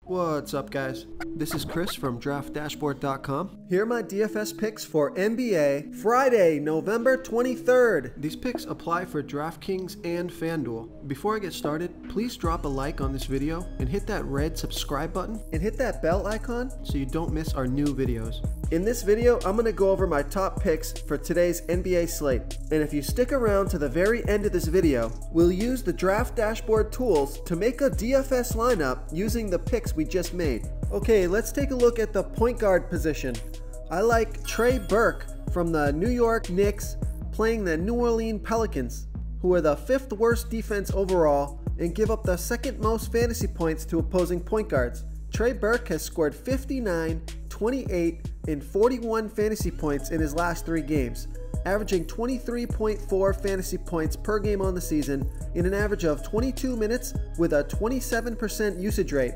What's up, guys? This is Chris from DraftDashboard.com. Here are my DFS picks for NBA Friday, November 23rd. These picks apply for DraftKings and FanDuel. Before I get started, please drop a like on this video and hit that red subscribe button and hit that bell icon so you don't miss our new videos. In this video, I'm going to go over my top picks for today's NBA slate. And if you stick around to the very end of this video, we'll use the Draft Dashboard tools to make a DFS lineup using the picks we just made. Okay, let's take a look at the point guard position. I like Trey Burke from the New York Knicks playing the New Orleans Pelicans, who are the 5th worst defense overall and give up the 2nd most fantasy points to opposing point guards. Trey Burke has scored 59, 28, and 41 fantasy points in his last 3 games, averaging 23.4 fantasy points per game on the season in an average of 22 minutes with a 27% usage rate.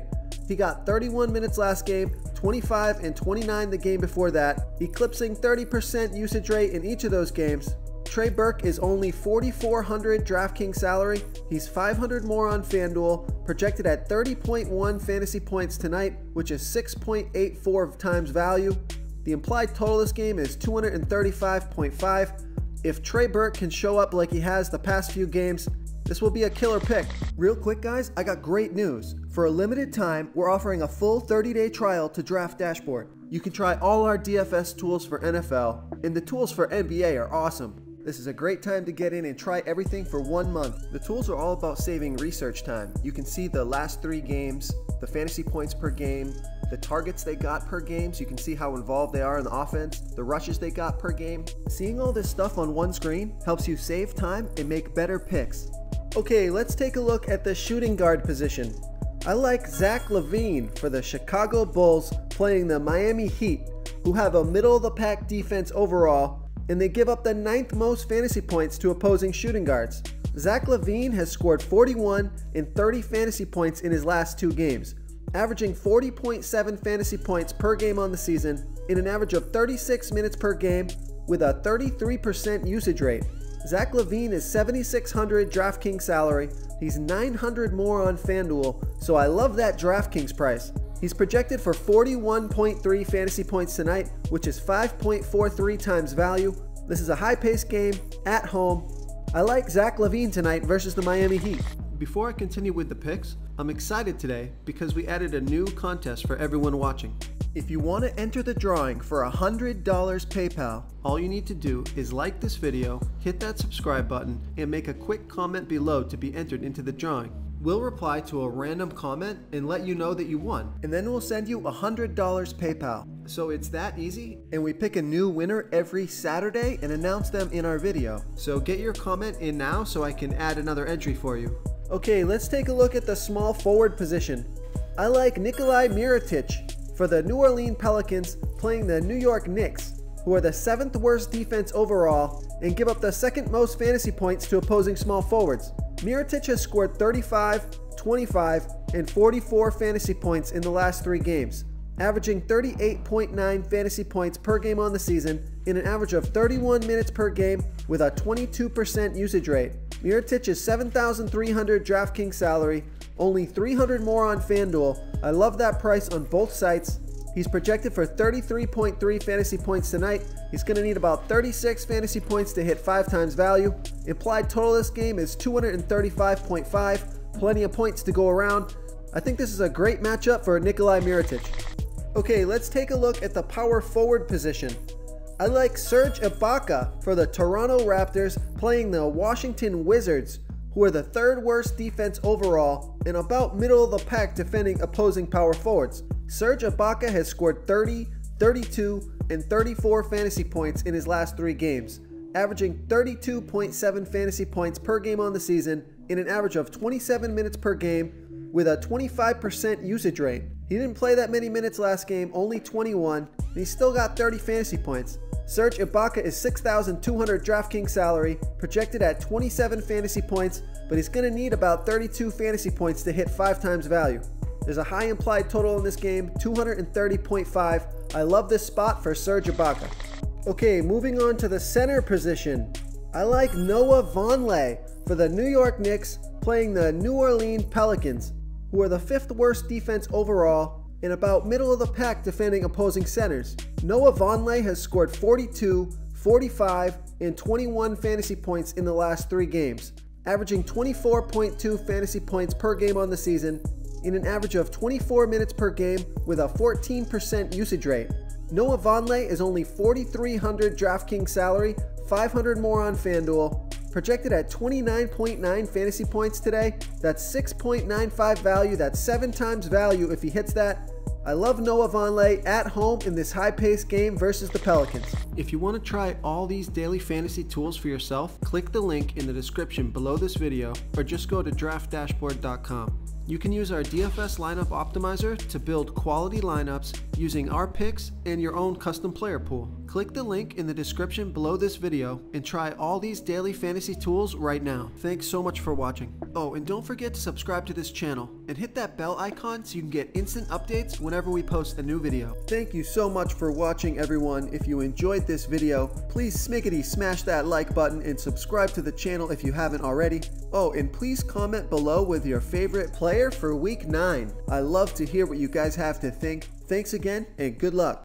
He got 31 minutes last game, 25 and 29 the game before that, eclipsing 30% usage rate in each of those games. Trey Burke is only $4,400 DraftKings salary. He's $500 more on FanDuel, projected at 30.1 fantasy points tonight, which is 6.84 times value. The implied total this game is 235.5. If Trey Burke can show up like he has the past few games, this will be a killer pick. Real quick, guys, I got great news. For a limited time, we're offering a full 30-day trial to Draft Dashboard. You can try all our DFS tools for NFL, and the tools for NBA are awesome. This is a great time to get in and try everything for 1 month. The tools are all about saving research time. You can see the last 3 games, the fantasy points per game, the targets they got per game, so you can see how involved they are in the offense, the rushes they got per game. Seeing all this stuff on one screen helps you save time and make better picks. Okay, let's take a look at the shooting guard position. I like Zach LaVine for the Chicago Bulls playing the Miami Heat, who have a middle-of-the-pack defense overall, and they give up the 9th most fantasy points to opposing shooting guards. Zach LaVine has scored 41 and 30 fantasy points in his last 2 games, averaging 40.7 fantasy points per game on the season in an average of 36 minutes per game with a 33% usage rate. Zach LaVine is $7,600 DraftKings salary. He's $900 more on FanDuel, so I love that DraftKings price. He's projected for 41.3 fantasy points tonight, which is 5.43 times value. This is a high-paced game at home. I like Zach LaVine tonight versus the Miami Heat. Before I continue with the picks, I'm excited today because we added a new contest for everyone watching. If you want to enter the drawing for $100 PayPal, all you need to do is like this video, hit that subscribe button, and make a quick comment below to be entered into the drawing. We'll reply to a random comment and let you know that you won, and then we'll send you $100 PayPal. So it's that easy, and we pick a new winner every Saturday and announce them in our video. So get your comment in now so I can add another entry for you. Okay, let's take a look at the small forward position. I like Nikolai Mirotic for the New Orleans Pelicans playing the New York Knicks, who are the 7th worst defense overall and give up the 2nd most fantasy points to opposing small forwards. Mirotic has scored 35, 25, and 44 fantasy points in the last 3 games, averaging 38.9 fantasy points per game on the season in an average of 31 minutes per game with a 22% usage rate. Mirotic is $7,300 DraftKings salary, only $300 more on FanDuel. I love that price on both sites. He's projected for 33.3 fantasy points tonight. He's going to need about 36 fantasy points to hit 5 times value. Implied total this game is 235.5. Plenty of points to go around. I think this is a great matchup for Nikolai Mirotic. Okay, let's take a look at the power forward position. I like Serge Ibaka for the Toronto Raptors playing the Washington Wizards, who are the 3rd worst defense overall and about middle of the pack defending opposing power forwards. Serge Ibaka has scored 30, 32, and 34 fantasy points in his last 3 games, averaging 32.7 fantasy points per game on the season in an average of 27 minutes per game with a 25% usage rate. He didn't play that many minutes last game, only 21, and he still got 30 fantasy points. Serge Ibaka is $6,200 DraftKings salary, projected at 27 fantasy points, but he's going to need about 32 fantasy points to hit 5 times value. There's a high implied total in this game, 230.5. I love this spot for Serge Ibaka. Okay, moving on to the center position. I like Noah Vonleh for the New York Knicks playing the New Orleans Pelicans, who are the 5th worst defense overall and about middle of the pack defending opposing centers. Noah Vonleh has scored 42, 45, and 21 fantasy points in the last 3 games, averaging 24.2 fantasy points per game on the season in an average of 24 minutes per game with a 14% usage rate. Noah Vonleh is only $4,300 DraftKings salary, $500 more on FanDuel, projected at 29.9 fantasy points today. That's 6.95 value, that's 7 times value if he hits that. I love Noah Vonleh at home in this high-paced game versus the Pelicans. If you want to try all these daily fantasy tools for yourself, click the link in the description below this video or just go to draftdashboard.com. You can use our DFS lineup optimizer to build quality lineups using our picks and your own custom player pool. Click the link in the description below this video and try all these daily fantasy tools right now. Thanks so much for watching. Oh, and don't forget to subscribe to this channel and hit that bell icon so you can get instant updates whenever we post a new video. Thank you so much for watching, everyone. If you enjoyed this video, please smiggity smash that like button and subscribe to the channel if you haven't already. Oh, and please comment below with your favorite player for week 9. I love to hear what you guys have to think. Thanks again and good luck.